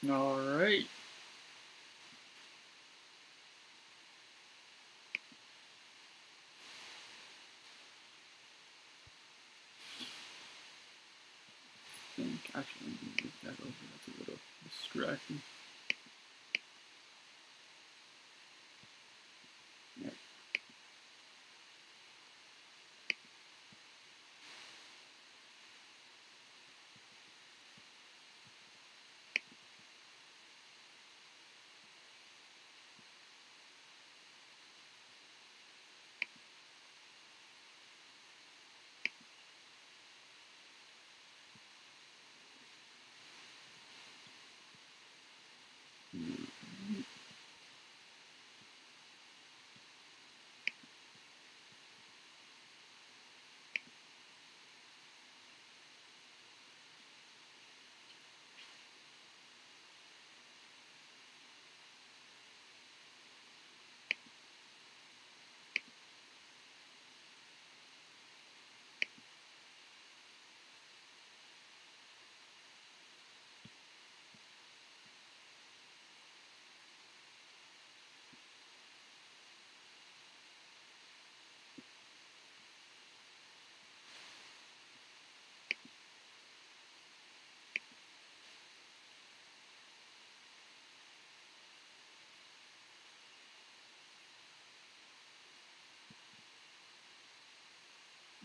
All right. Actually, I'm going to move that over. That's a little distracting. Yeah.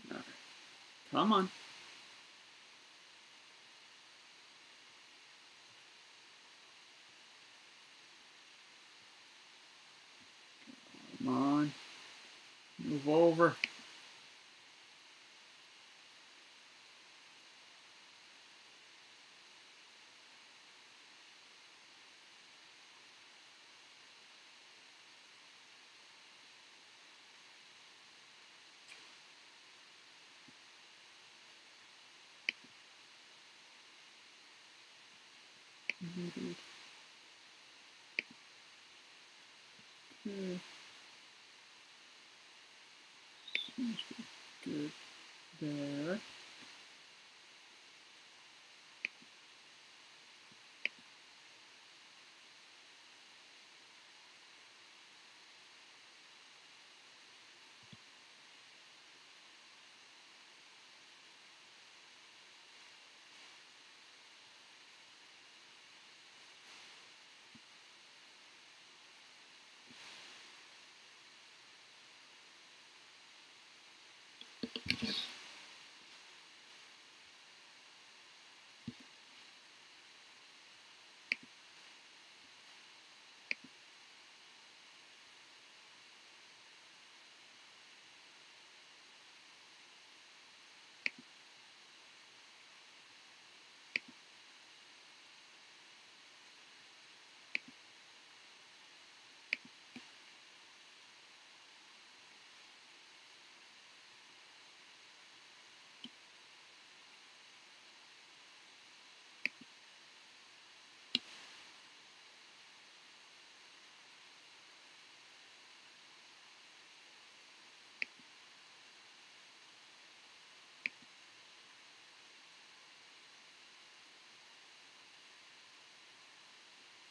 All right. Come on. Come on. Move over. Okay. Seems good there.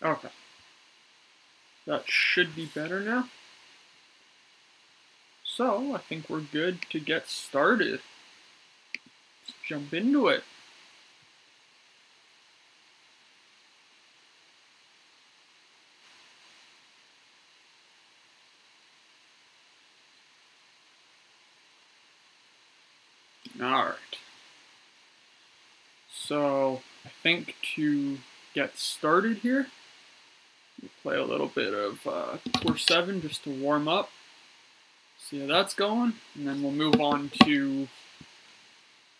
Okay. That should be better now. So, I think we're good to get started. Let's jump into it. Alright. So, I think to get started here, we'll play a little bit of Core 7 just to warm up. See how that's going, and then we'll move on to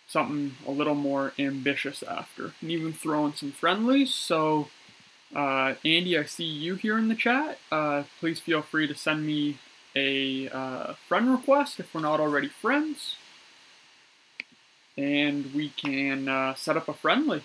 something a little more ambitious after, and even throw in some friendlies. So, Andy, I see you here in the chat. Please feel free to send me a friend request if we're not already friends, and we can set up a friendly.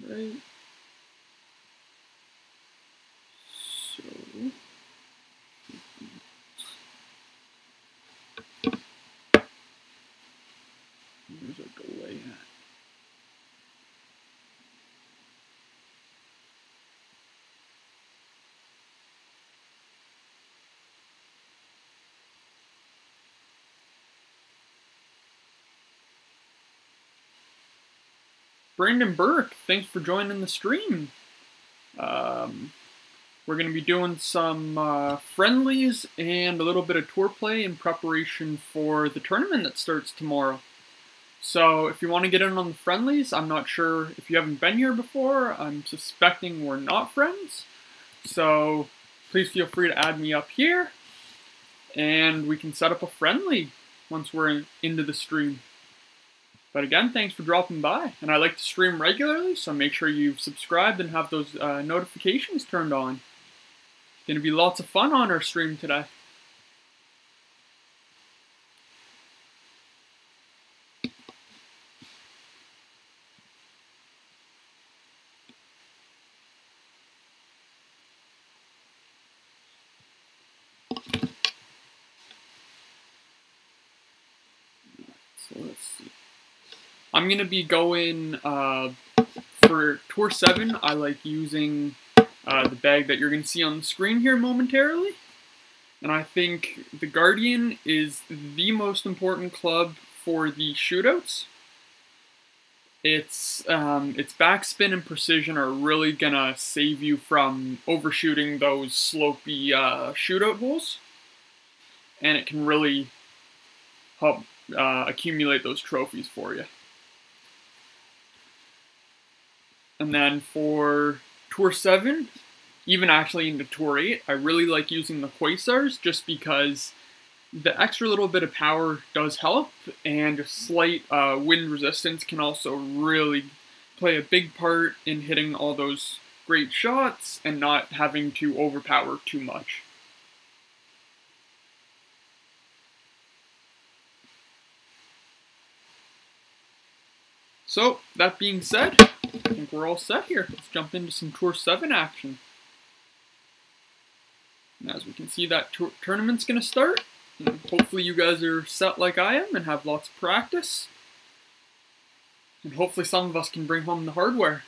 Right. So there's a delay at. Brandon Burke, thanks for joining the stream. We're going to be doing some friendlies and a little bit of tour play in preparation for the tournament that starts tomorrow. So if you want to get in on the friendlies, I'm not sure if you haven't been here before. I'm suspecting we're not friends. So please feel free to add me up here, and we can set up a friendly once we're into the stream. But again, thanks for dropping by. And I like to stream regularly, so make sure you've subscribed and have those notifications turned on. It's going to be lots of fun on our stream today. So let's see. I'm going to be going, for Tour 7, I like using the bag that you're going to see on the screen here momentarily. And I think the Guardian is the most important club for the shootouts. Its backspin and precision are really going to save you from overshooting those slopey shootout holes. And it can really help accumulate those trophies for you. And then for Tour 7, even actually into Tour 8, I really like using the Quasars just because the extra little bit of power does help, and a slight wind resistance can also really play a big part in hitting all those great shots and not having to overpower too much. So, that being said, I think we're all set here. Let's jump into some Tour 7 action. And as we can see, that tournament's going to start. And hopefully you guys are set like I am and have lots of practice. And hopefully some of us can bring home the hardware.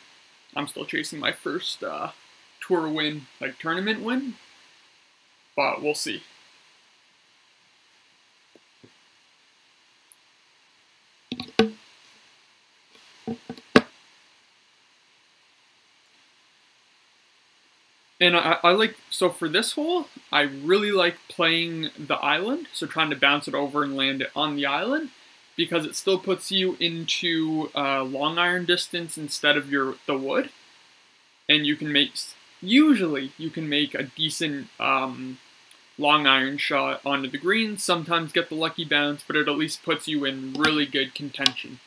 I'm still chasing my first tour win, like tournament win. But we'll see. And I like, so for this hole, I really like playing the island, so trying to bounce it over and land it on the island, because it still puts you into long iron distance instead of the wood, and you can usually you can make a decent long iron shot onto the green, sometimes get the lucky bounce, but it at least puts you in really good contention.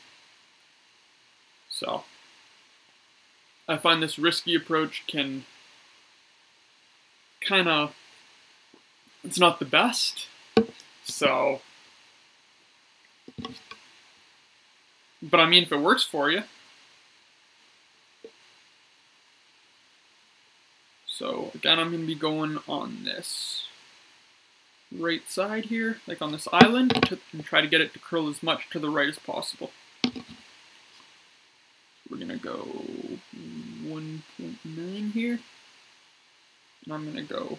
So, I find this risky approach can kind of, it's not the best, so, but I mean, if it works for you. So again, I'm going to be going on this right side here, like on this island, and try to get it to curl as much to the right as possible. We're going to go 1.9 here. And I'm going to go.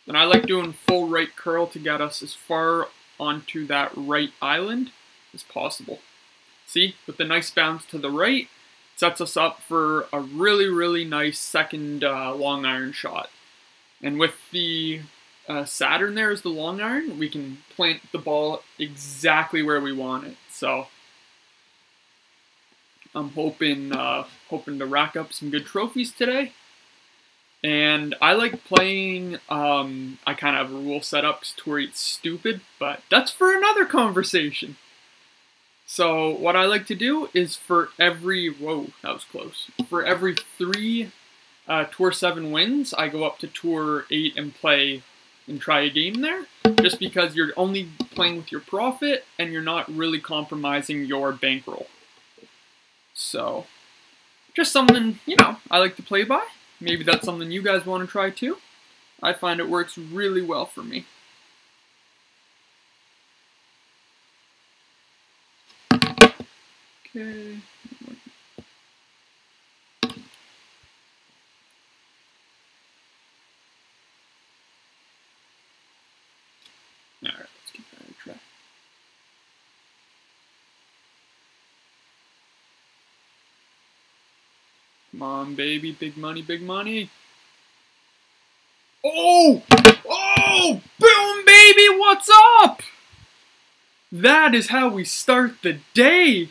And I like doing full right curl to get us as far onto that right island as possible. See, with the nice bounce to the right, sets us up for a really, really nice second long iron shot. And with the Saturn there as the long iron, we can plant the ball exactly where we want it. So I'm hoping to rack up some good trophies today. And I like playing, I kind of have a rule set up because Tour 8's stupid, but that's for another conversation. So what I like to do is for every, whoa, that was close. For every 3 Tour 7 wins, I go up to Tour 8 and play and try a game there, just because you're only playing with your profit and you're not really compromising your bankroll. So, just something, you know, I like to play by. Maybe that's something you guys want to try too. I find it works really well for me. Okay. Alright, let's give that a try. Come on, baby. Big money, big money. Oh! Oh! Boom, baby! What's up? That is how we start the day.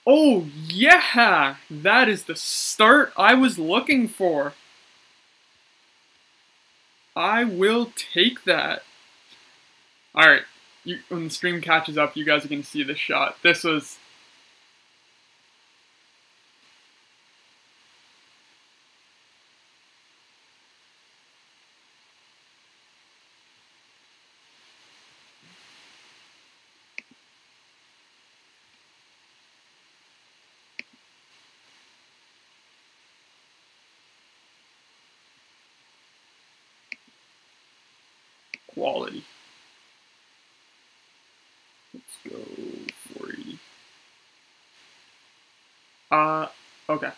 Oh, yeah! That is the start I was looking for. I will take that. Alright, when the stream catches up, you guys are going to see this shot. This was... quality. Let's go 480. Okay.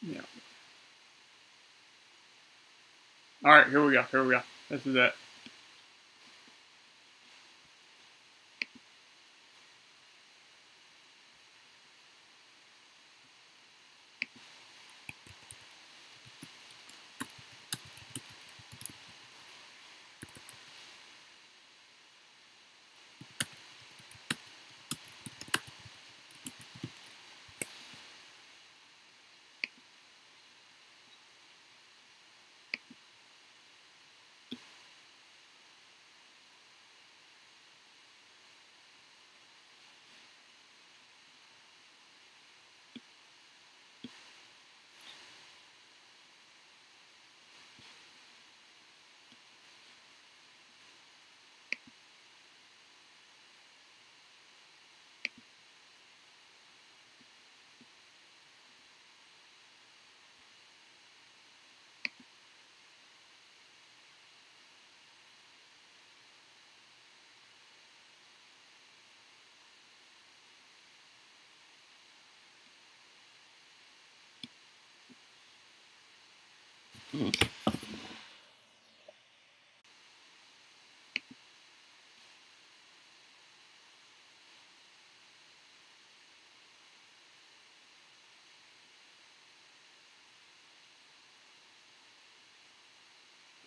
Yeah. Alright, here we go, here we go. This is it.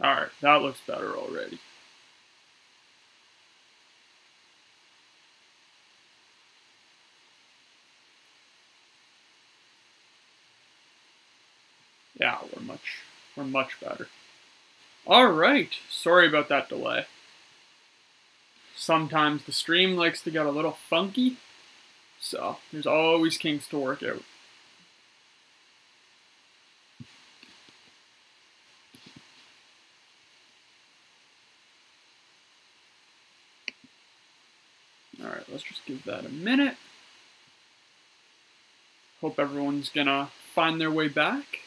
Alright, that looks better already. Yeah, we're much better. Alright, sorry about that delay. Sometimes the stream likes to get a little funky, so there's always kinks to work out. let's just give that a minute. Hope everyone's gonna find their way back.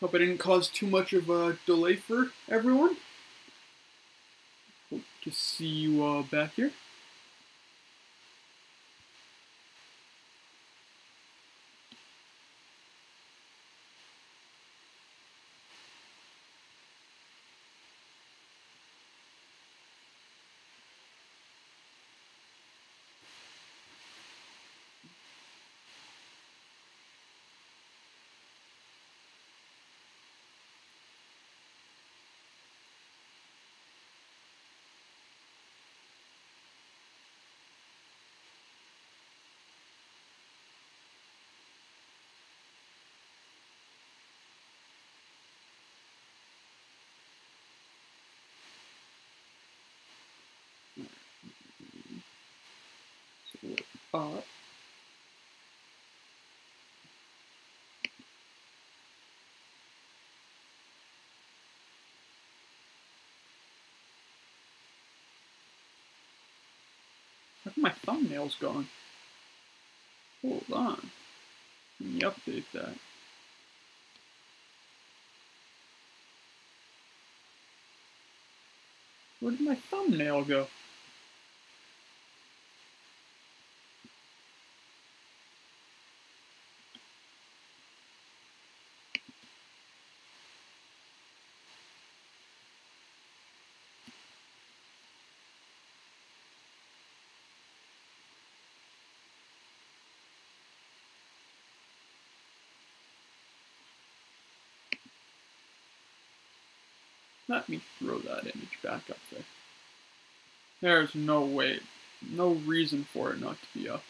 Hope I didn't cause too much of a delay for everyone. Hope to see you back here. So, where'd my thumbnails gone? Hold on. Let me update that. Where did my thumbnail go? Let me throw that image back up there. There's no way, no reason for it not to be up.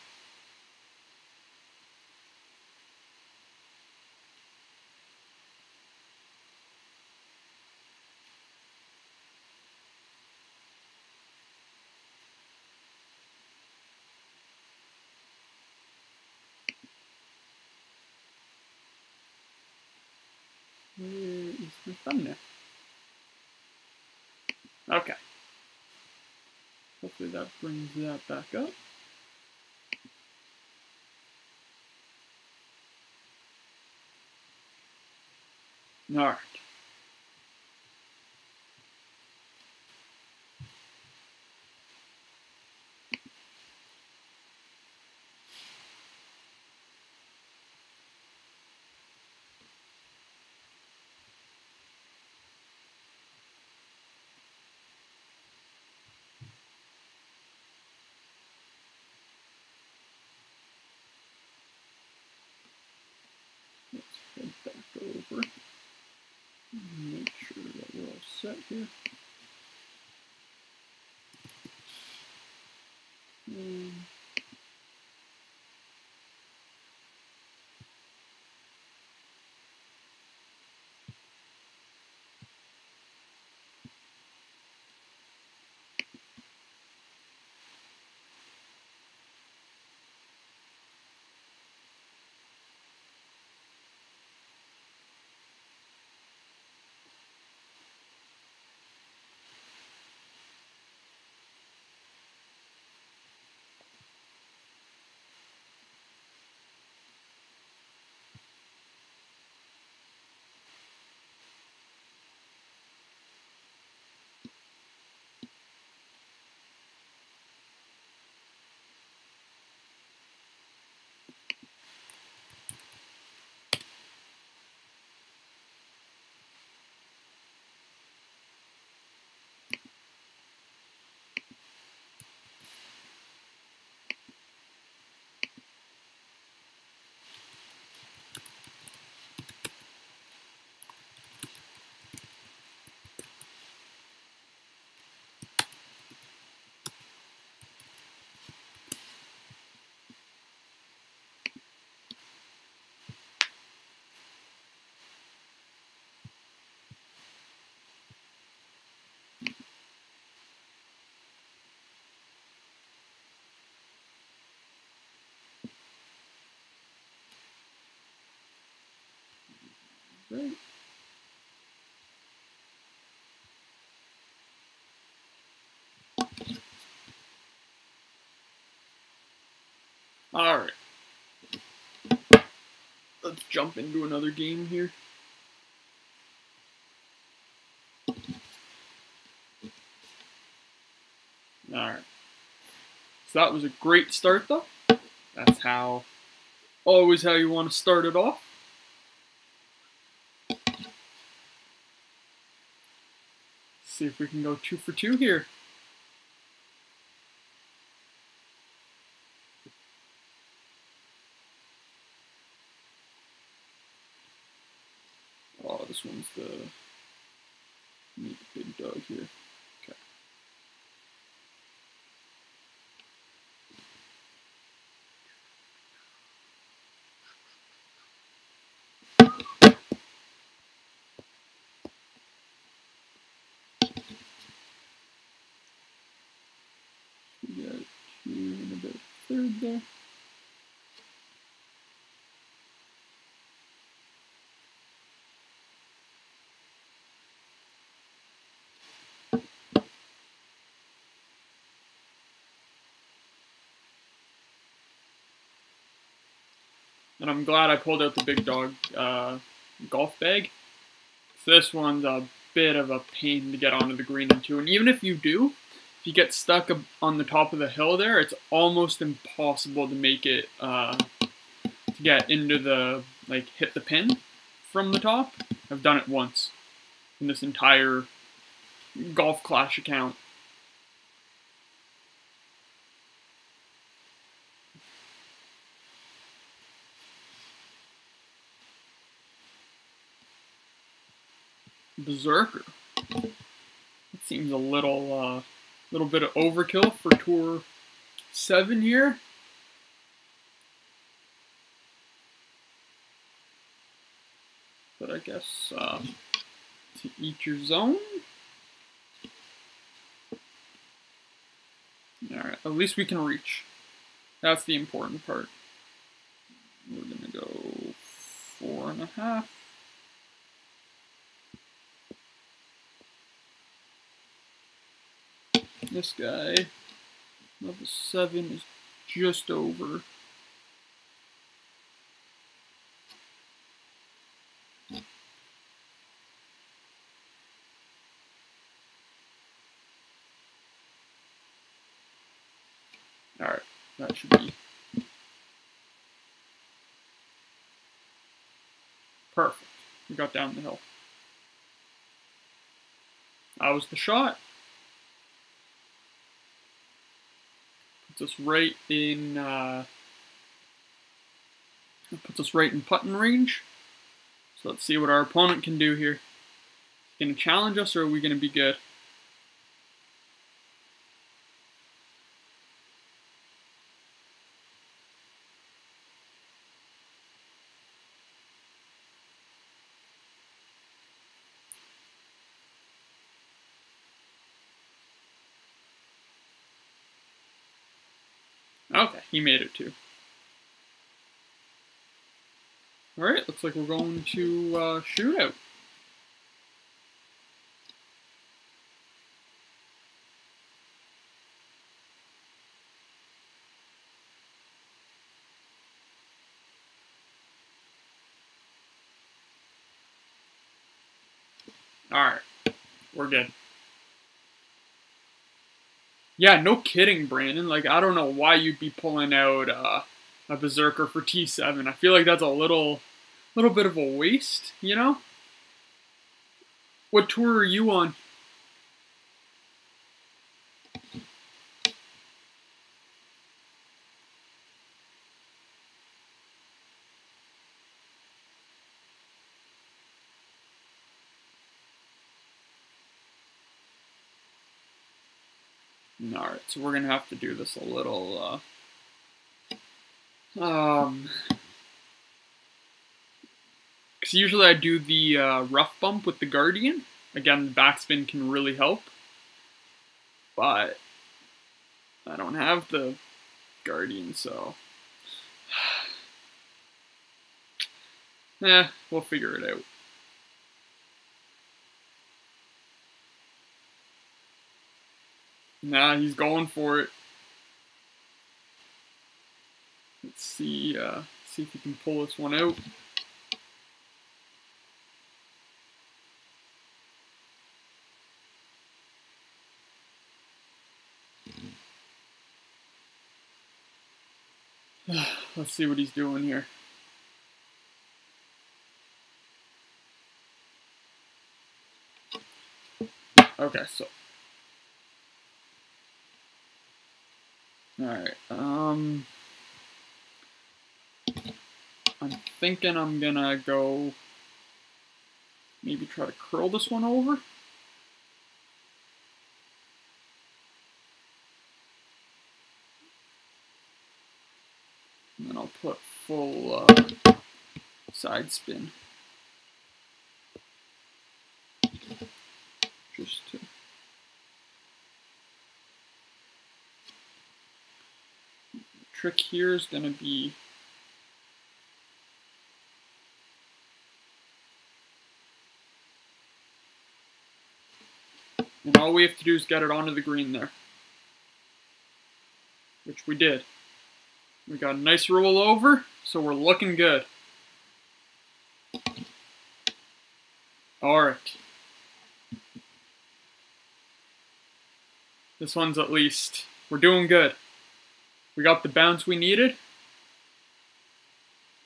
Where is my thumbnail? Okay. Hopefully that brings that back up. Alright. Let's head back over. Make sure that we're all set here. Great. Alright. Let's jump into another game here. Alright. So that was a great start though. That's always how you want to start it off. See if we can go 2 for 2 here. Oh, this one's the big dog here. Okay. We got 2 and a bit third there. And I'm glad I pulled out the big dog golf bag. So this one's a bit of a pain to get onto the green into. And even if you do, if you get stuck on the top of the hill there, it's almost impossible to make it, to get into the, like, hit the pin from the top. I've done it once in this entire Golf Clash account. Berserker. It seems a little bit of overkill for Tour 7 here. But I guess to each your zone. Alright, at least we can reach. That's the important part. We're gonna go 4.5. This guy, level 7, is just over. Alright, that should be perfect. We got down the hill. That was the shot. Puts us right in putting range. So let's see what our opponent can do here. Gonna challenge us, or are we gonna be good? Okay, he made it too. Alright, looks like we're going to shootout. Alright, we're good. Yeah, no kidding, Brandon. Like, I don't know why you'd be pulling out a Berserker for T7. I feel like that's a little bit of a waste, you know? What tour are you on? Alright, so we're gonna have to do this a little, because usually I do the rough bump with the Guardian. Again, the backspin can really help, but I don't have the Guardian, so we'll figure it out. Nah, he's going for it. Let's see if you can pull this one out. Let's see what he's doing here. Okay, so. Alright, I'm thinking I'm gonna go maybe try to curl this one over. And then I'll put full side spin. Just to... The trick here is gonna be and all we have to do is get it onto the green there. Which we did. We got a nice roll over, so we're looking good. Alright. This one's at least, we're doing good. We got the bounce we needed.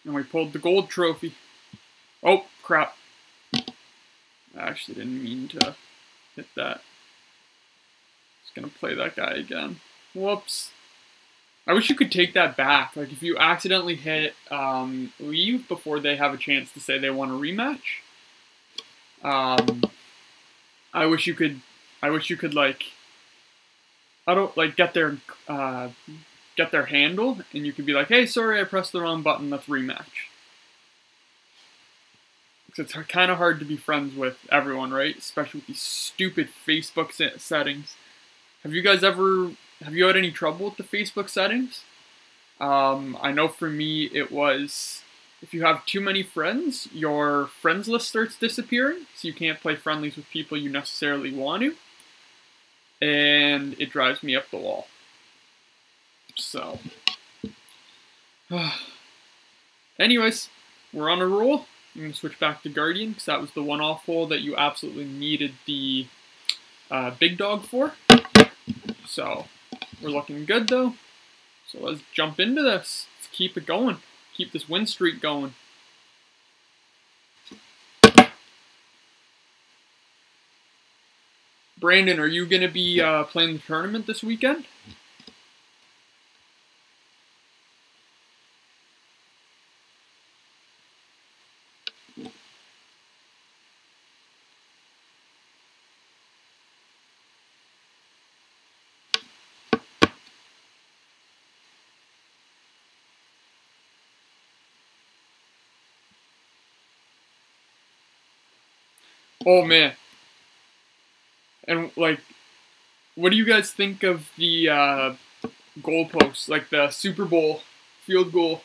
And we pulled the gold trophy. Oh, crap. I actually didn't mean to hit that. Just gonna play that guy again. Whoops. I wish you could take that back. Like if you accidentally hit leave before they have a chance to say they want a rematch. I wish you could like get their handle and you could be like, hey, sorry, I pressed the wrong button, let's rematch. Because it's kind of hard to be friends with everyone, right? Especially with these stupid Facebook settings. Have you had any trouble with the Facebook settings? I know for me it was, if you have too many friends, your friends list starts disappearing, so you can't play friendlies with people you necessarily want to. And it drives me up the wall. So, anyways, we're on a roll. I'm going to switch back to Guardian, because that was the one-off hole that you absolutely needed the big dog for. So, we're looking good though. So let's jump into this. Let's keep it going. Keep this win streak going. Brandon, are you going to be playing the tournament this weekend? Oh man. And like, what do you guys think of the goalposts, like the Super Bowl field goal?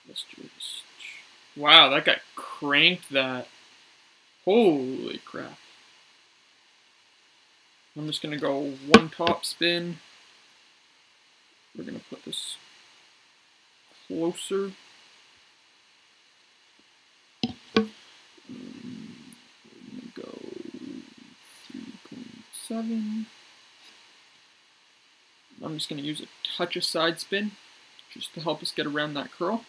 Let's do this. Wow, that guy cranked that. Holy crap. I'm just going to go one top spin. We're going to put this closer. We're going to go 3.7. I'm just going to use a touch of side spin just to help us get around that curl.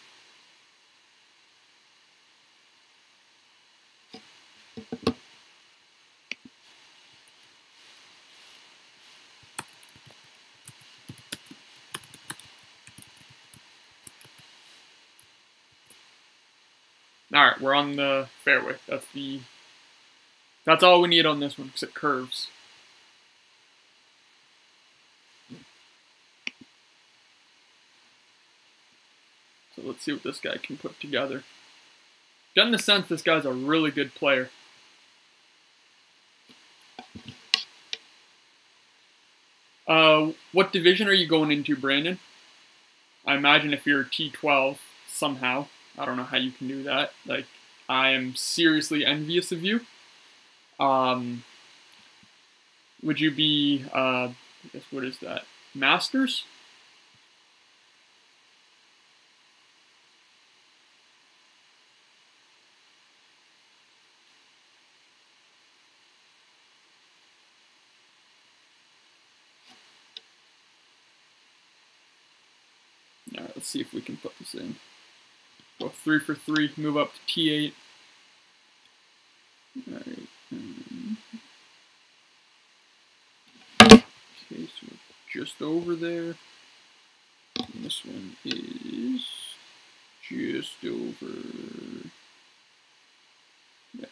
Alright, we're on the fairway. That's all we need on this one, because it curves. let's see what this guy can put together. Getting the sense this guy's a really good player. What division are you going into, Brandon? I imagine if you're T12 somehow. I don't know how you can do that. Like, I am seriously envious of you. Would you be, I guess, what is that? Masters? Alright, let's see if we can put this in. Go 3 for 3, move up to T8. Alright. Okay, so we're just over there. And this one is just over. Yeah.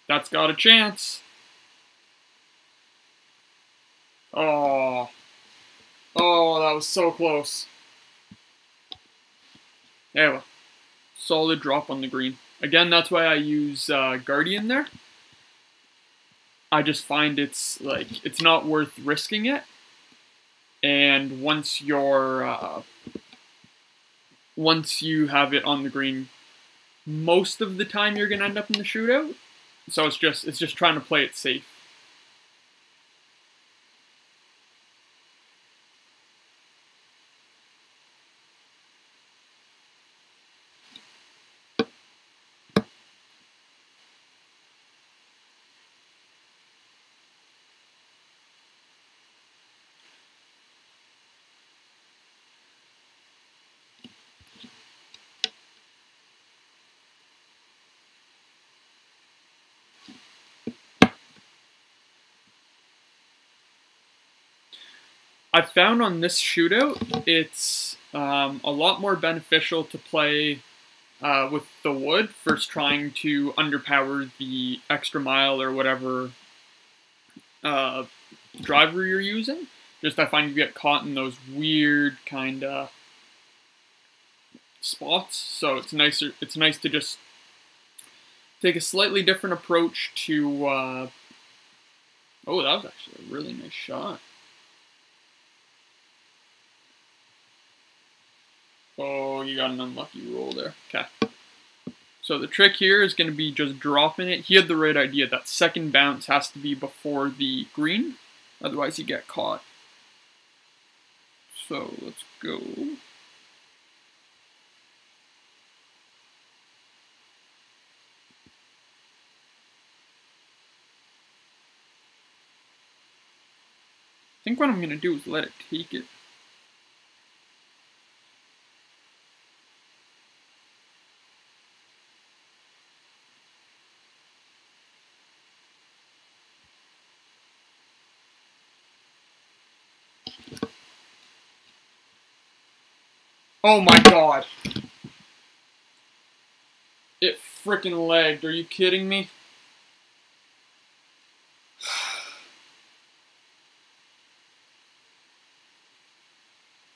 That's got a chance. Oh. Oh, that was so close. There we go. Solid drop on the green. Again, that's why I use Guardian there. I just find it's not worth risking it. And once you're once you have it on the green, most of the time you're gonna end up in the shootout. So it's just trying to play it safe. I found on this shootout, it's a lot more beneficial to play with the wood first, trying to underpower the extra mile or whatever driver you're using. Just I find you get caught in those weird kind of spots, so it's nice to just take a slightly different approach to. Oh, that was actually a really nice shot. Oh, you got an unlucky roll there. Okay. So the trick here is going to be just dropping it. He had the right idea. That second bounce has to be before the green. Otherwise you get caught. So let's go. I think what I'm going to do is let it take it. Oh my god. It frickin' lagged. Are you kidding me?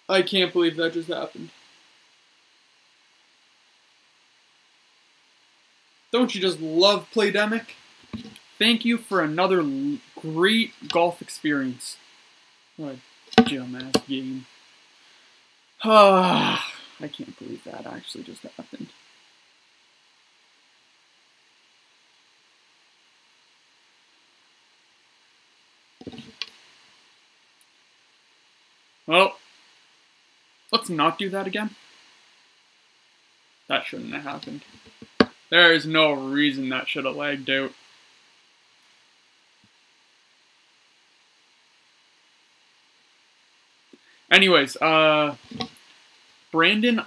I can't believe that just happened. Don't you just love Playdemic? Thank you for another great golf experience. What a dumbass game. I can't believe that actually just happened. Well, let's not do that again. That shouldn't have happened. There is no reason that should have lagged out. Anyways, Brandon,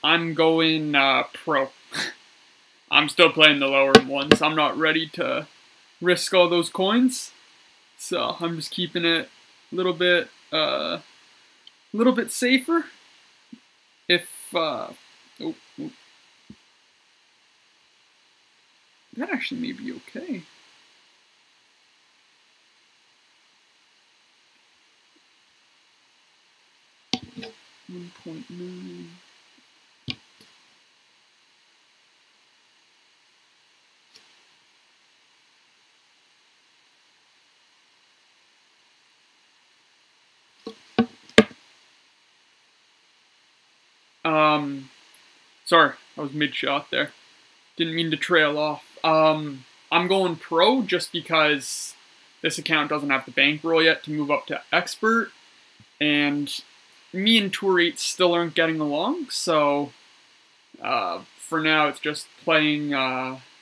I'm going pro. I'm still playing the lower ones. I'm not ready to risk all those coins, so I'm just keeping it a little bit safer. If that actually may be okay. 1.9. Sorry, I was mid-shot there. Didn't mean to trail off. I'm going pro just because this account doesn't have the bankroll yet to move up to expert, and me and Tour 8 still aren't getting along, so for now it's just playing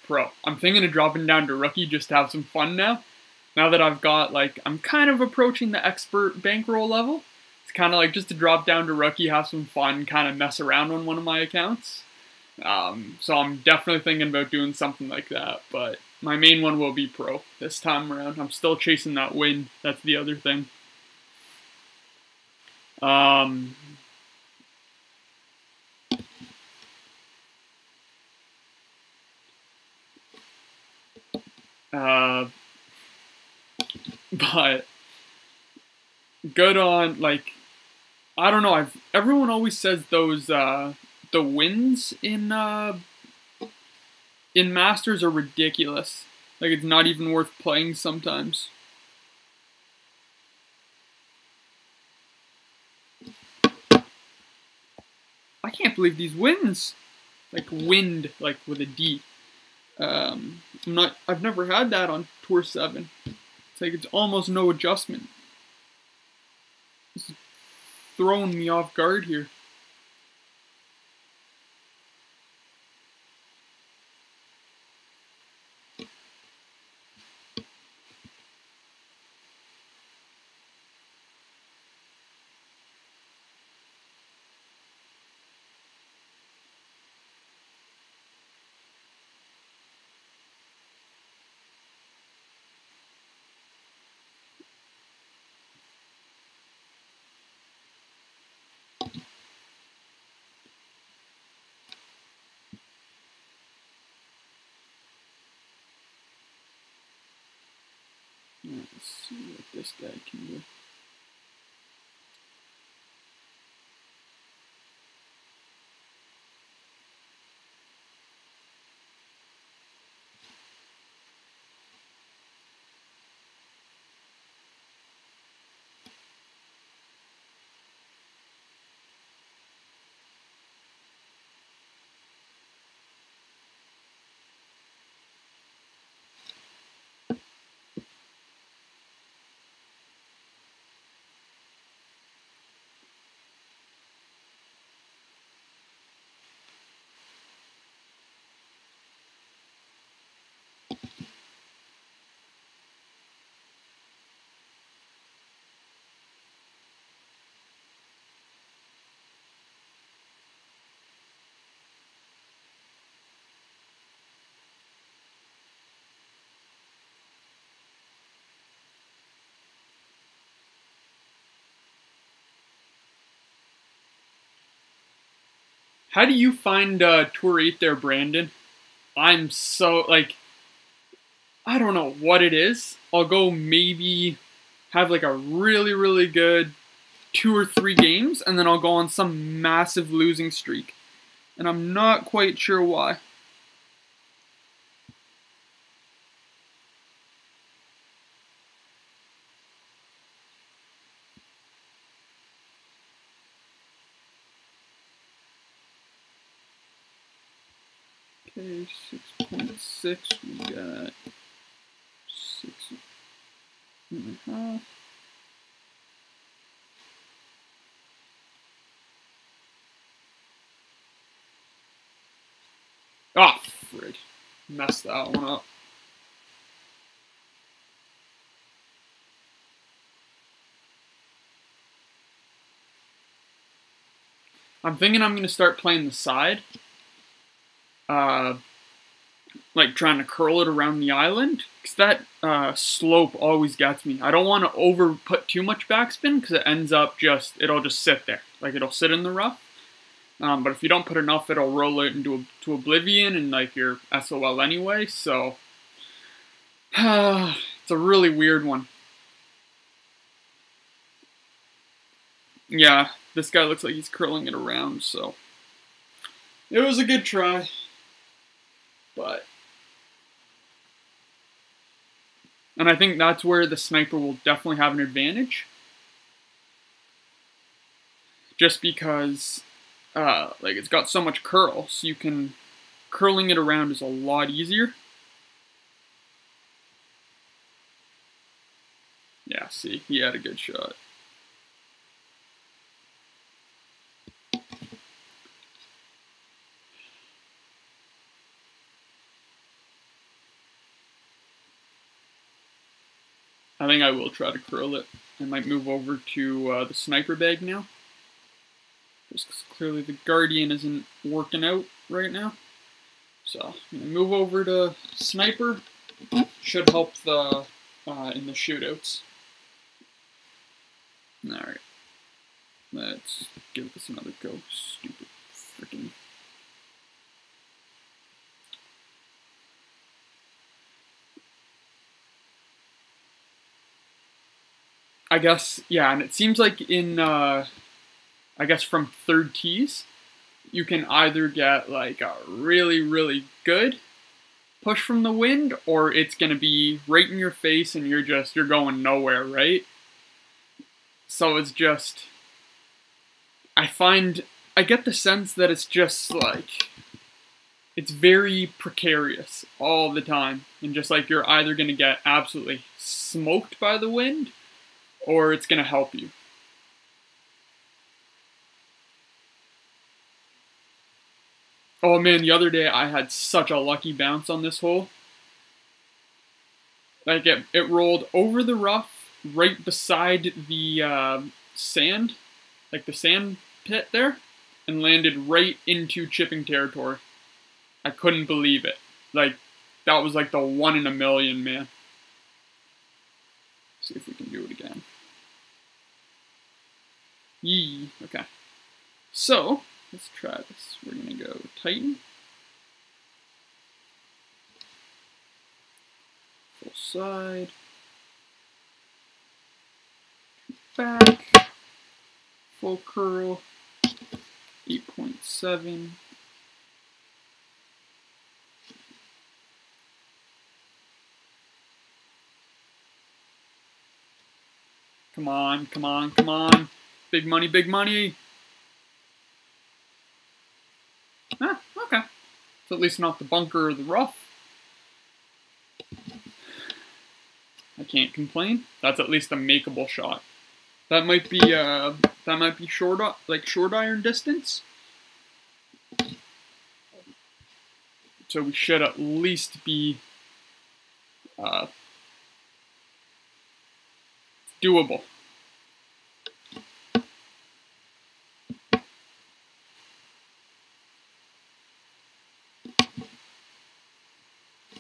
pro. I'm thinking of dropping down to rookie just to have some fun now. Now that I've got, like, I'm kind of approaching the expert bankroll level. It's kind of like just to drop down to rookie, have some fun, kind of mess around on one of my accounts. So I'm definitely thinking about doing something like that, but my main one will be pro this time around. I'm still chasing that win. That's the other thing. But good on, like, I don't know, everyone always says those the wins in Masters are ridiculous. Like, it's not even worth playing sometimes. I can't believe these wins. Like, wind, like with a D. I've never had that on Tour 7. It's like it's almost no adjustment. It's throwing me off guard here. Let's see what this guy can do. How do you find Tour 8 there, Brandon? I'm so, like, I don't know what it is. I'll go maybe have like a really, really good 2 or 3 games, and then I'll go on some massive losing streak. And I'm not quite sure why. Okay, 6.6, we got 6.5. Ah, frig. Messed that one up. I'm thinking I'm going to start playing the side. Like trying to curl it around the island, because that slope always gets me. I don't want to put too much backspin, because it ends up it'll just sit there. Like, it'll sit in the rough. But if you don't put enough, it'll roll it into oblivion, and like you're SOL anyway, so it's a really weird one. Yeah, this guy looks like he's curling it around, so it was a good try, but... And I think that's where the sniper will definitely have an advantage. Just because, like, it's got so much curl, so you can... Curling it around is a lot easier. Yeah, see, he had a good shot. I think I will try to curl it. I might move over to the sniper bag now. Just because clearly the Guardian isn't working out right now. So, I'm going to move over to sniper. Should help the in the shootouts. Alright. Let's give this another go. Stupid freaking... I guess, yeah, and it seems like in, I guess from third tees, you can either get like a really, really good push from the wind, or it's going to be right in your face and you're going nowhere, right? So it's just, I get the sense that it's just like, it's very precarious all the time. And just like you're either going to get absolutely smoked by the wind, or it's going to help you. Oh man, the other day I had such a lucky bounce on this hole. Like it rolled over the rough, right beside the sand, like the sand pit there, and landed right into chipping territory. I couldn't believe it. Like, that was like the 1 in a million, man. See if we can do it again. Yee, okay. So, let's try this. We're gonna go Titan. Full side. Back. Full curl. 8.7. Come on, come on, come on. Big money, big money. Ah, okay. It's at least not the bunker or the rough. I can't complain. That's at least a makeable shot. That might be short iron distance. So we should at least be doable.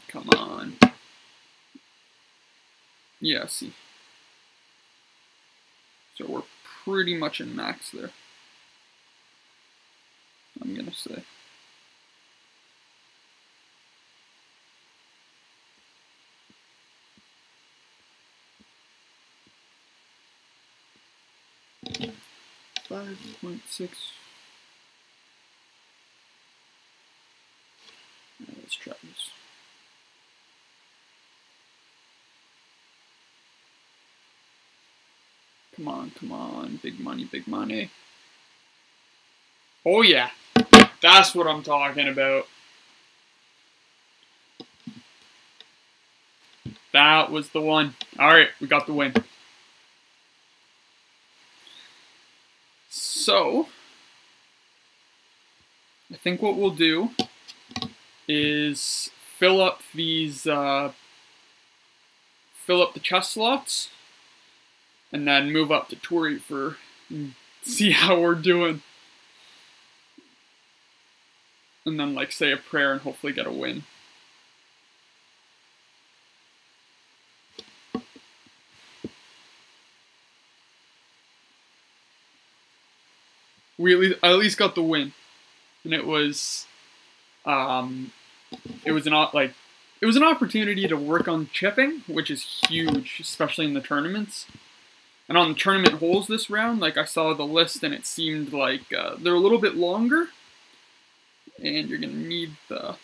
Come on. Yeah, see. So we're pretty much in max there, I'm gonna say. .6. Let's try this. Come on, big money, big money. Oh yeah, that's what I'm talking about. That was the one. Alright, we got the win. So, I think what we'll do is fill up these, fill up the chest slots, and then move up to Tori for, see how we're doing. And then, like, say a prayer and hopefully get a win. I at least got the win, and it was an opportunity to work on chipping, which is huge, especially in the tournaments. And on the tournament holes this round, like I saw the list and it seemed like they're a little bit longer. And you're going to need the...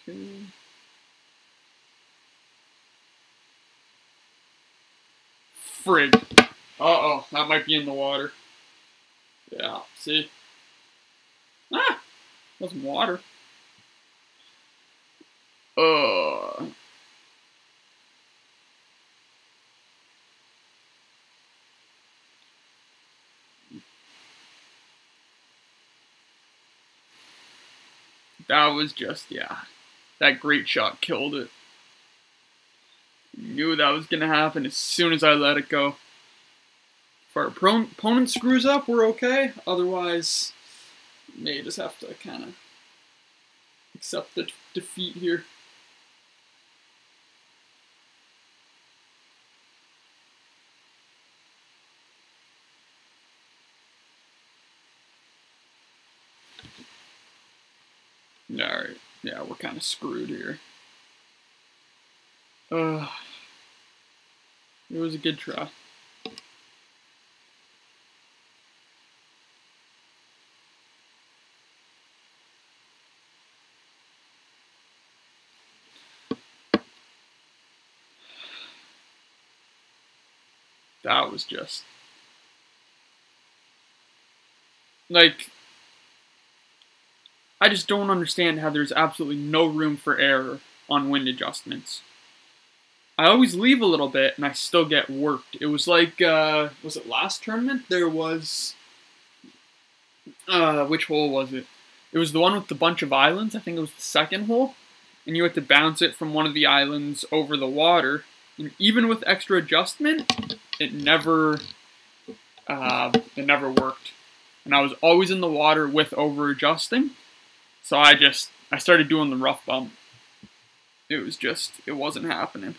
Okay. Frig. Uh-oh, that might be in the water. Yeah, see? Ah! Wasn't water. That was just, yeah. That great shot killed it. Knew that was gonna happen as soon as I let it go. If our opponent screws up, we're okay. Otherwise, may just have to kind of accept the defeat here. Alright, yeah, we're kind of screwed here. It was a good try. That was just... like... I just don't understand how there's absolutely no room for error on wind adjustments. I always leave a little bit and I still get worked. It was like, was it last tournament? There was, which hole was it? It was the one with the bunch of islands. I think it was the second hole. And you had to bounce it from one of the islands over the water. And even with extra adjustment, it never worked. And I was always in the water with over adjusting. So I started doing the rough bump. It wasn't happening.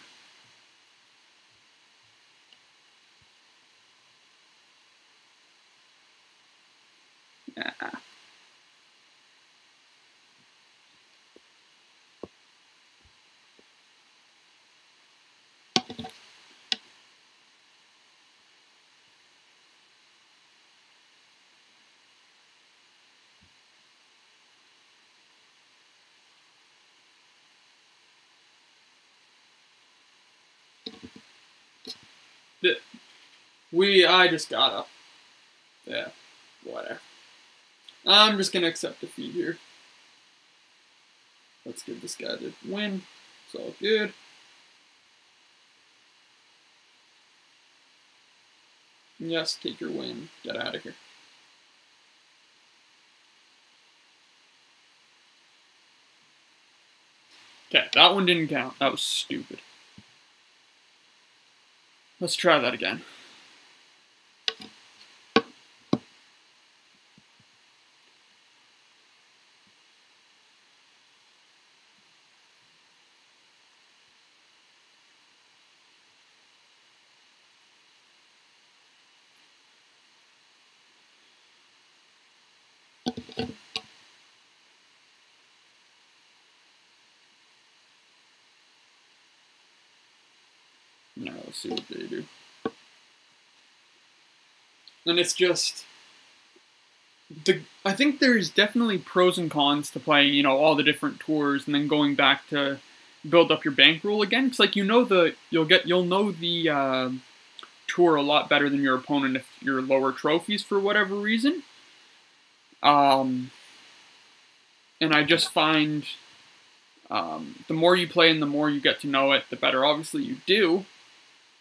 Yeah. I just got up. Yeah, whatever. I'm just gonna accept defeat here. Let's give this guy the win. It's all good. Yes, take your win. Get out of here. Okay, that one didn't count. That was stupid. Let's try that again. Now let's see what they do. And it's just... I think there's definitely pros and cons to playing, you know, all the different tours and then going back to build up your bankroll again. Because, like, you'll know the tour a lot better than your opponent if you're lower trophies for whatever reason. And I just find the more you play and the more you get to know it, the better obviously you do.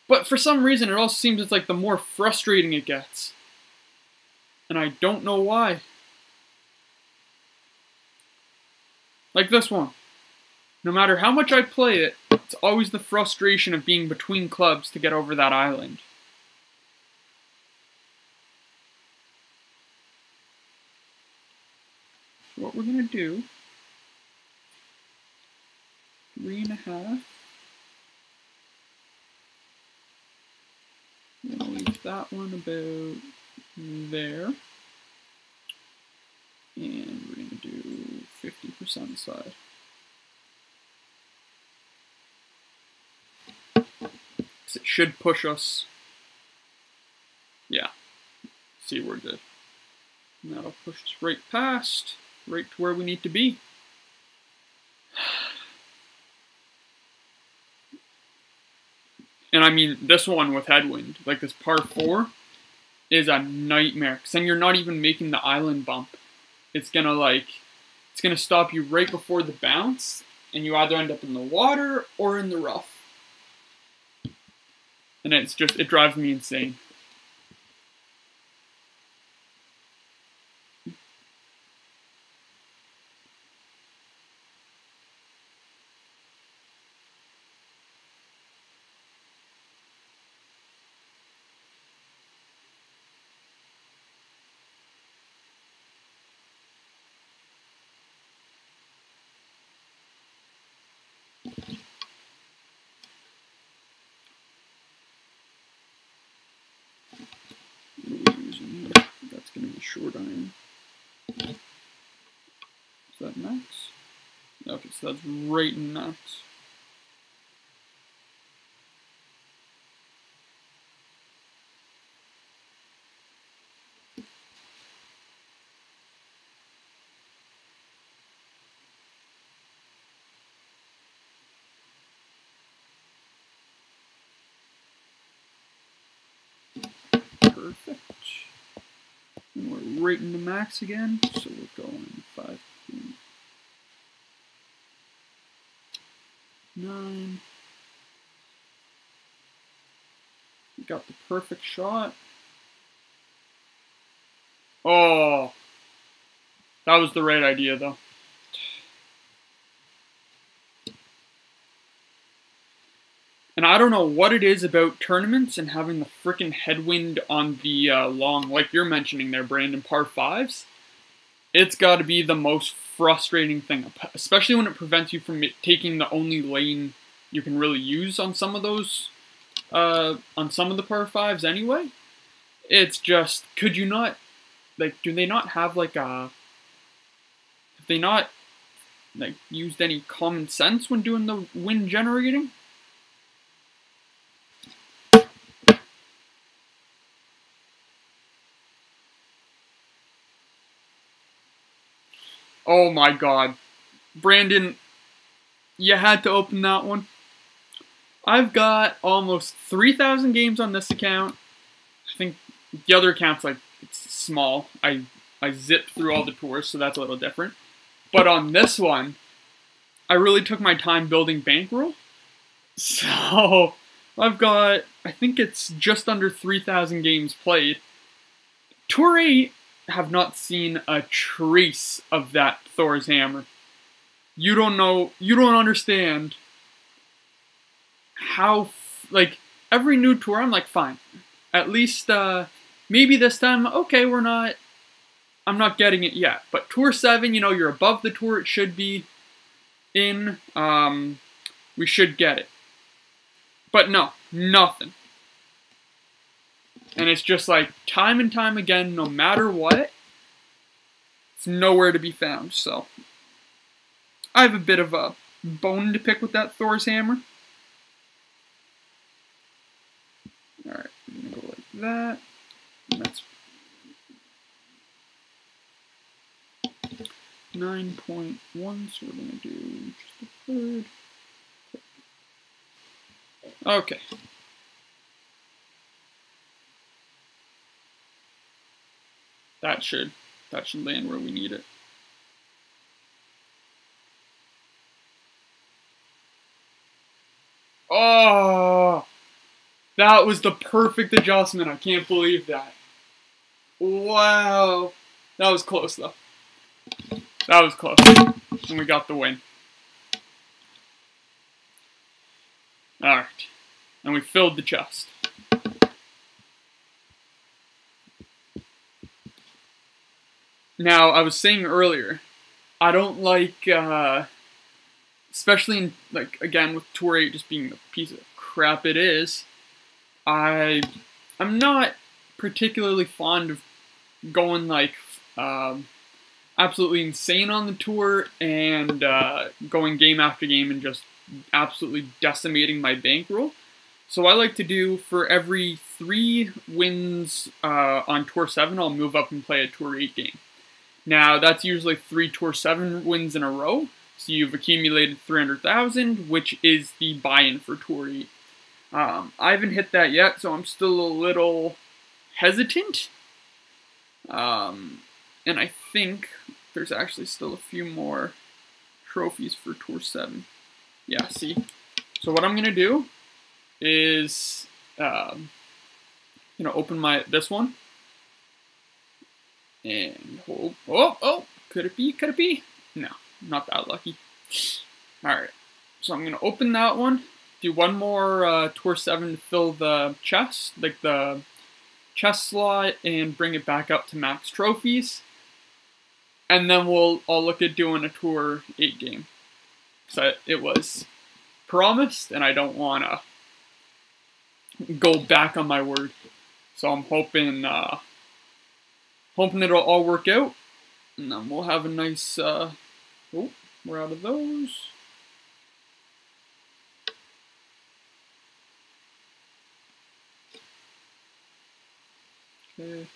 But for some reason, it also seems it's like the more frustrating it gets. And I don't know why. Like this one. No matter how much I play it, it's always the frustration of being between clubs to get over that island. So what we're going to do... 3.5. I'm going to leave that one about there. And we're going to do 50% side. So it should push us. Yeah. See, we're good. And that'll push us right past, right to where we need to be. And I mean, this one with headwind, like this par 4, is a nightmare. Because then you're not even making the island bump. It's gonna stop you right before the bounce, and you either end up in the water or in the rough. And it drives me insane. That's going to be short iron. Is that max? Okay, so that's right in max. Perfect. And we're right in the max again, so we're going 5.9. We got the perfect shot. Oh, that was the right idea, though. And I don't know what it is about tournaments and having the frickin' headwind on the long, like you're mentioning there, Brandon, par 5s. It's got to be the most frustrating thing, especially when it prevents you from taking the only lane you can really use on some of those, on some of the par 5s anyway. It's just, could you not, like, do they not have like a, have they not, like, used any common sense when doing the wind generating? Oh my god. Brandon, you had to open that one. I've got almost 3,000 games on this account. I think the other account's like, it's small. I zipped through all the tours, so that's a little different. But on this one, I really took my time building bankroll. So, I've got, I think it's just under 3,000 games played. Tour 8, have not seen a trace of that Thor's hammer. You don't know, you don't understand how, like, every new tour, I'm like, fine. At least, maybe this time, okay, I'm not getting it yet. But Tour 7, you know, you're above the tour it should be in. We should get it. But no, nothing. And it's just like, time and time again, no matter what, it's nowhere to be found. So, I have a bit of a bone to pick with that Thor's hammer. Alright, we're going to go like that. And that's 9.1, so we're going to do just a third. Okay. That should land where we need it. Oh, that was the perfect adjustment. I can't believe that. Wow. That was close, though. That was close. And we got the win. Alright. And we filled the chest. Now, I was saying earlier, I don't like, especially in, like, again, with Tour 8 just being the piece of crap it is, I'm not particularly fond of going like absolutely insane on the tour and going game after game and just absolutely decimating my bankroll. So I like to do, for every 3 wins on Tour 7, I'll move up and play a Tour 8 game. Now, that's usually 3 Tour 7 wins in a row, so you've accumulated 300,000, which is the buy-in for Tour 8. I haven't hit that yet, so I'm still a little hesitant. And I think there's actually still a few more trophies for Tour 7. Yeah, see? So what I'm going to do is, open this one. And hold. Oh, could it be? Could it be? No, not that lucky. Alright, so I'm going to open that one, do one more Tour 7 to fill the chest, like the chest slot, and bring it back up to max trophies. And then I'll look at doing a Tour 8 game. So it was promised, and I don't want to go back on my word. So I'm hoping it'll all work out, and then we'll have a nice, oh, we're out of those. Okay.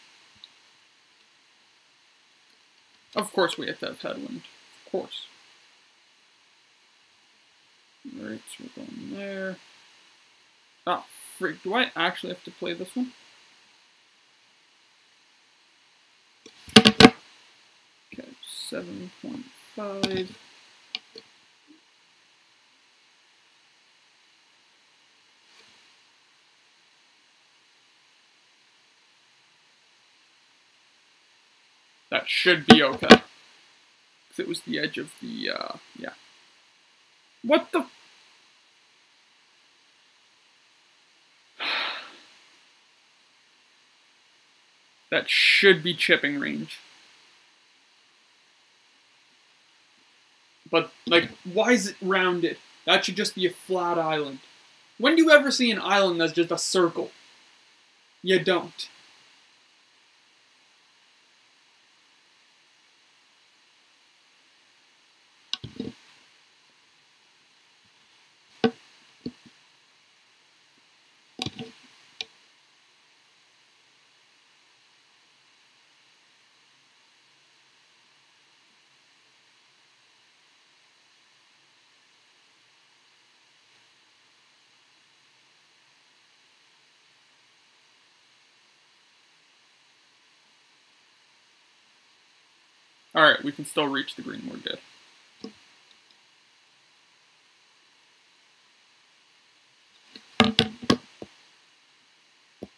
Of course we have to have headwind. Of course. Alright, so we're going there. Ah, freak, do I actually have to play this one? Okay, 7.5. That should be okay. Because it was the edge of the, yeah. What the? That should be chipping range. But, like, why is it rounded? That should just be a flat island. When do you ever see an island that's just a circle? You don't. Alright, we can still reach the green. We're good.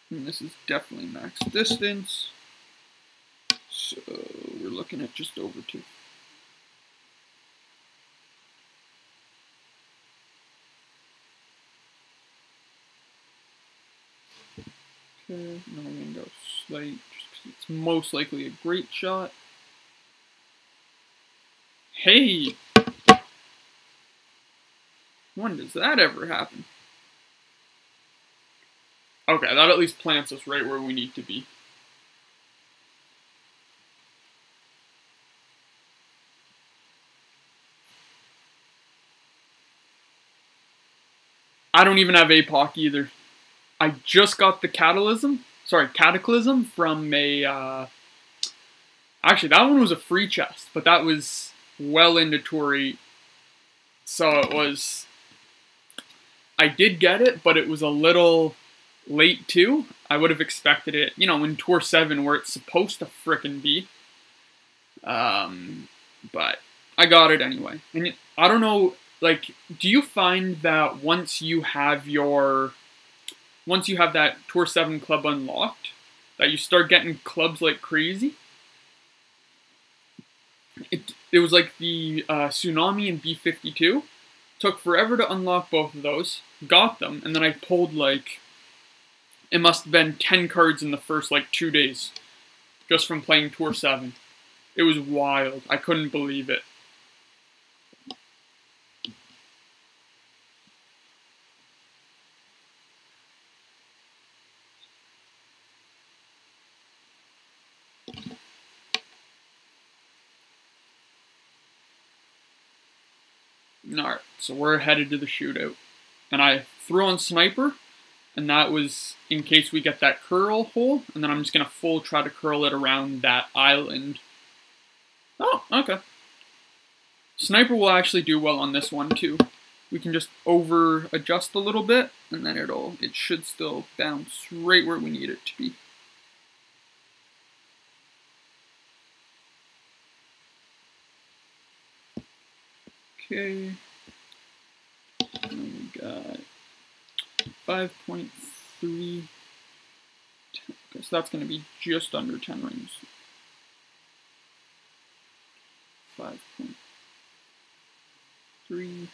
And this is definitely max distance. So we're looking at just over 2. Okay, now I'm going to go slight, just because it's most likely a great shot. Hey! When does that ever happen? Okay, that at least plants us right where we need to be. I don't even have APOC either. I just got the Cataclysm from a, actually that one was a free chest, but that was well into Tour 8. So it was, I did get it, but it was a little late too. I would have expected it, in Tour 7 where it's supposed to frickin' be. But I got it anyway. And I don't know, like, do you find that once you have that Tour 7 club unlocked, that you start getting clubs like crazy? It was like the Tsunami and B52. Took forever to unlock both of those. Got them, and then I pulled like, it must have been 10 cards in the first like 2 days. Just from playing Tour 7. It was wild. I couldn't believe it. Alright, so we're headed to the shootout. And I threw on sniper, and that was in case we get that curl hole, and then I'm just going to full try to curl it around that island. Oh, okay. Sniper will actually do well on this one too. We can just over adjust a little bit, and then it should still bounce right where we need it to be. Okay. And we got 5.3. Okay, so that's going to be just under 10 rings. 5.3.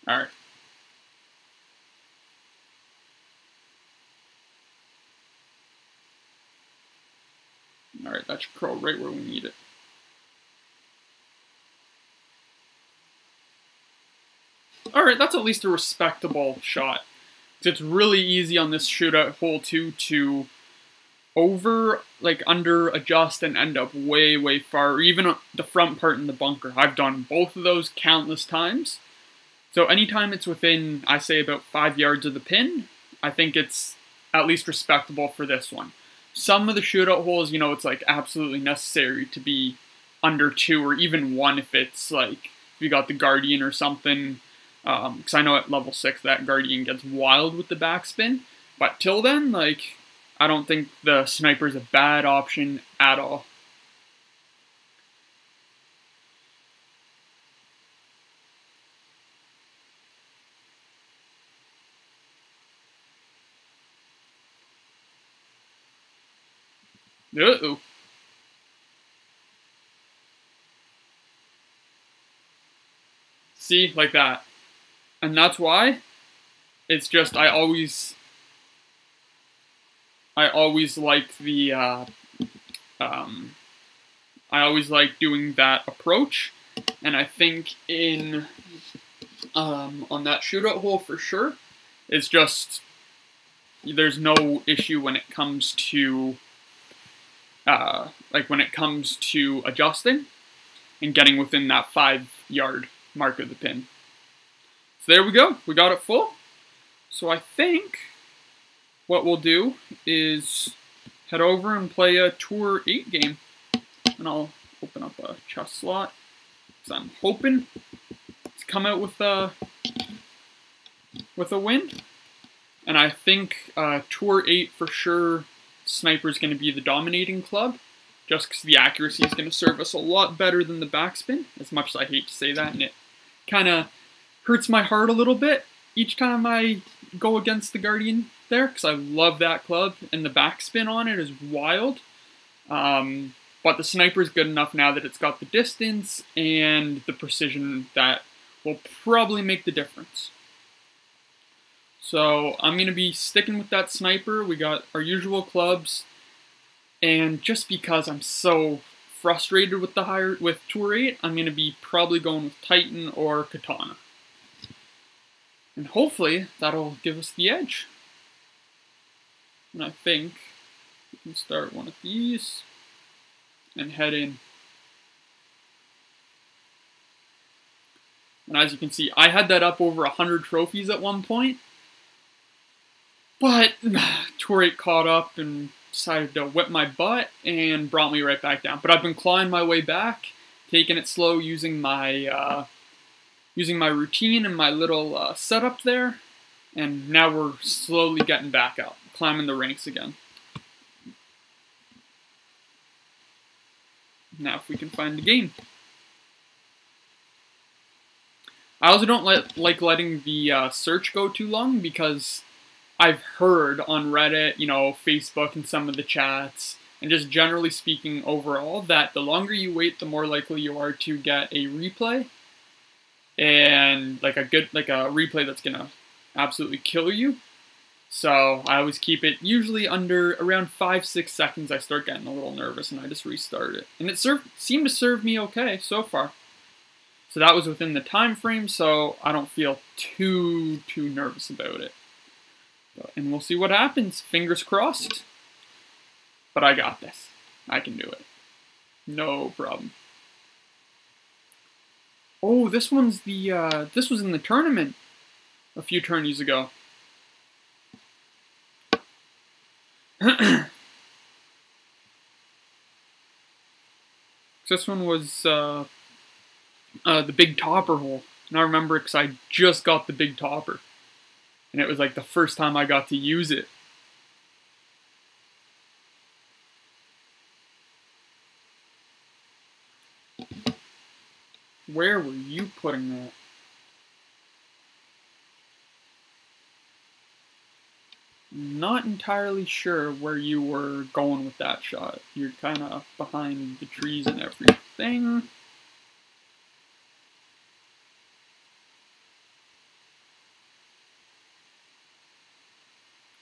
Alright. Alright, that should curl right where we need it. Alright, that's at least a respectable shot. It's really easy on this shootout hole too to under adjust and end up way, way far, or even the front part in the bunker. I've done both of those countless times. So anytime it's within, I say, about 5 yards of the pin, I think it's at least respectable for this one. Some of the shootout holes, you know, it's like absolutely necessary to be under 2 or even 1 if it's like, if you got the Guardian or something. Because I know at level 6 that Guardian gets wild with the backspin. But till then, like, I don't think the sniper's a bad option at all. Uh-oh. See, like that. And that's why it's just I always like the I always like doing that approach, and I think in on that shootout hole for sure, it's just there's no issue when it comes to when it comes to adjusting and getting within that 5-yard mark of the pin. So there we go, we got it full. So I think what we'll do is head over and play a Tour 8 game. And I'll open up a chest slot, because I'm hoping to come out with a win. And I think Tour 8 for sure, Sniper is going to be the dominating club, just because the accuracy is going to serve us a lot better than the backspin, as much as I hate to say that, and it kind of hurts my heart a little bit each time I go against the Guardian there, because I love that club, and the backspin on it is wild. But the Sniper is good enough now that it's got the distance and the precision that will probably make the difference. So I'm going to be sticking with that Sniper. We got our usual clubs, and just because I'm so frustrated with with Tour 8, I'm going to be probably going with Titan or Katana. And hopefully that'll give us the edge. And I think we can start one of these and head in. And as you can see, I had that up over 100 trophies at one point. But Tour 8 caught up and decided to whip my butt and brought me right back down. But I've been clawing my way back, taking it slow, using my routine and my little setup there. And now we're slowly getting back up, climbing the ranks again. Now if we can find the game. I also don't like letting the search go too long, because I've heard on Reddit, you know, Facebook and some of the chats, and just generally speaking overall, that the longer you wait, the more likely you are to get a replay. And like a replay that's gonna absolutely kill you. So I always keep it usually under around 5-6 seconds. I start getting a little nervous and I just restart it. And it seemed to serve me okay so far. So that was within the time frame, so I don't feel too nervous about it. And we'll see what happens. Fingers crossed. But I got this. I can do it. No problem. Oh, this one's the, this was in the tournament a few tourneys ago. This one was, the big topper hole. And I remember because I just got the big topper. And it was like the first time I got to use it. Where were you putting that? Not entirely sure where you were going with that shot. You're kind of behind the trees and everything.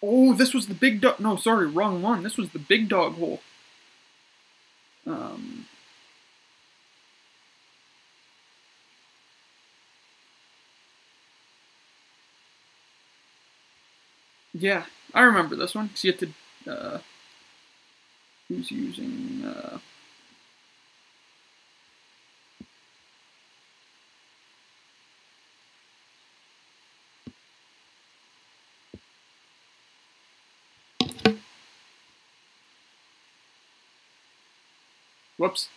Oh, this was the big dog. No, sorry, wrong one. This was the big dog hole. Yeah, I remember this one. Because you have to, who's using, whoops.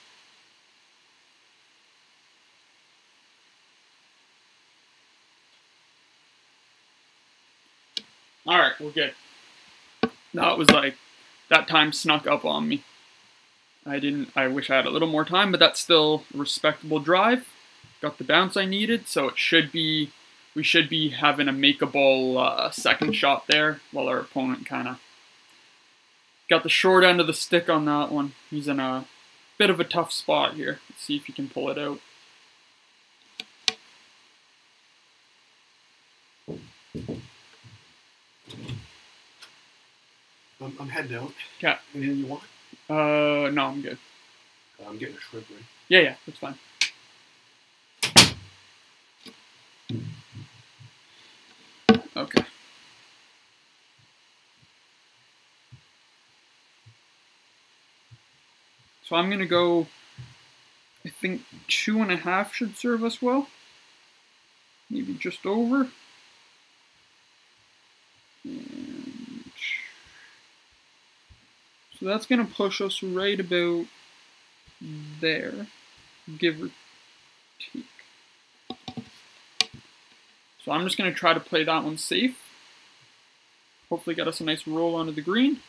Alright, we're good. That was like, that time snuck up on me. I wish I had a little more time, but that's still a respectable drive. Got the bounce I needed, so it should be, we should be having a makeable second shot there, while our opponent kind of got the short end of the stick on that one. He's in a bit of a tough spot here. Let's see if he can pull it out. I'm heading out. Okay. Anything you want? No, I'm good. I'm getting a shrimp ring. Yeah, that's fine. Okay. So I'm gonna go, I think 2.5 should serve us well. Maybe just over. And so that's gonna push us right about there, give or take. So I'm just gonna try to play that one safe. Hopefully get us a nice roll onto the green.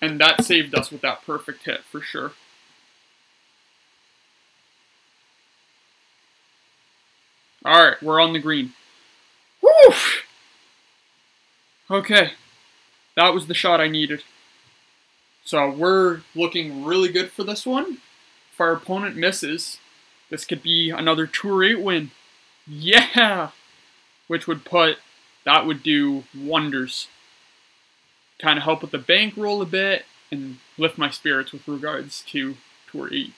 And that saved us with that perfect hit, for sure. Alright, we're on the green. Woo! Okay. That was the shot I needed. So we're looking really good for this one. If our opponent misses, this could be another Tour 8 win. Yeah! Which would put, that would do wonders. Kind of help with the bankroll a bit and lift my spirits with regards to Tour 8.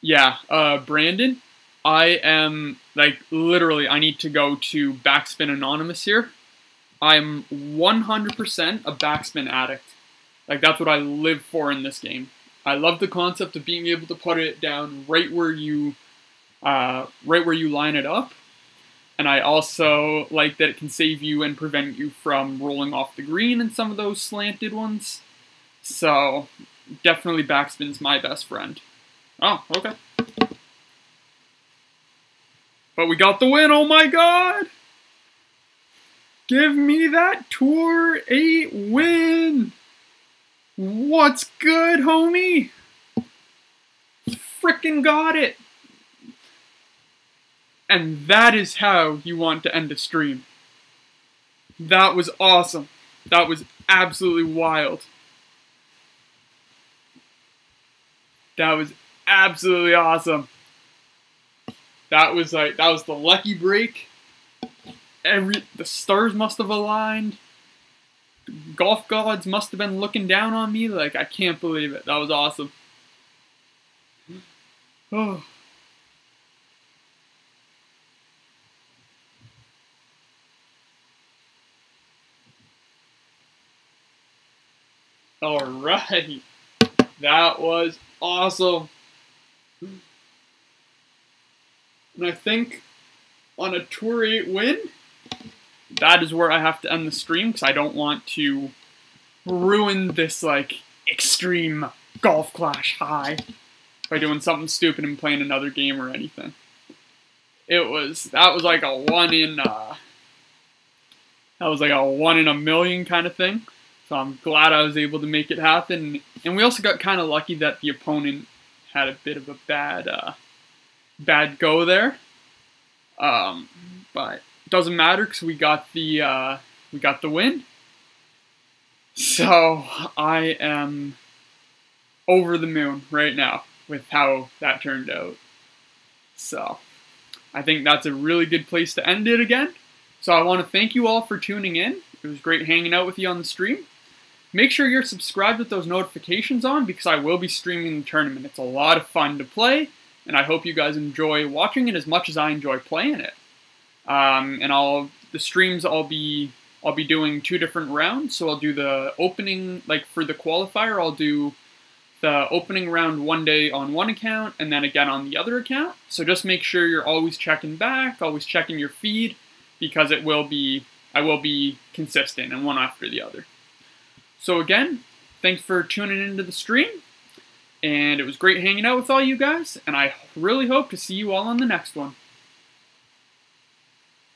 Yeah, Brandon, I am, like, literally, I need to go to Backspin Anonymous here. I'm 100% a backspin addict. Like, that's what I live for in this game. I love the concept of being able to put it down right where you line it up. And I also like that it can save you and prevent you from rolling off the green in some of those slanted ones. So, definitely backspin's my best friend. Oh, okay. But we got the win, oh my god! Give me that Tour 8 win! What's good, homie? Frickin' got it! And that is how you want to end a stream. That was awesome. That was absolutely wild. That was absolutely awesome. That was the lucky break. The stars must have aligned. The golf gods must have been looking down on me. Like, I can't believe it. That was awesome. Oh. All right. That was awesome. And I think on a Tour 8 win, that is where I have to end the stream because I don't want to ruin this like extreme Golf Clash high by doing something stupid and playing another game or anything. That was like a one in a million kind of thing. So I'm glad I was able to make it happen. And we also got kind of lucky that the opponent had a bit of a bad go there. But it doesn't matter because we got the win. So I am over the moon right now with how that turned out. So I think that's a really good place to end it again. So I want to thank you all for tuning in. It was great hanging out with you on the stream. Make sure you're subscribed with those notifications on because I will be streaming the tournament. It's a lot of fun to play, and I hope you guys enjoy watching it as much as I enjoy playing it. And the streams I'll be doing 2 different rounds. So I'll do the opening, like for the qualifier, I'll do the opening round one day on one account and then again on the other account. So just make sure you're always checking back, always checking your feed, because I will be consistent and one after the other. So again, thanks for tuning into the stream, and it was great hanging out with all you guys, and I really hope to see you all on the next one.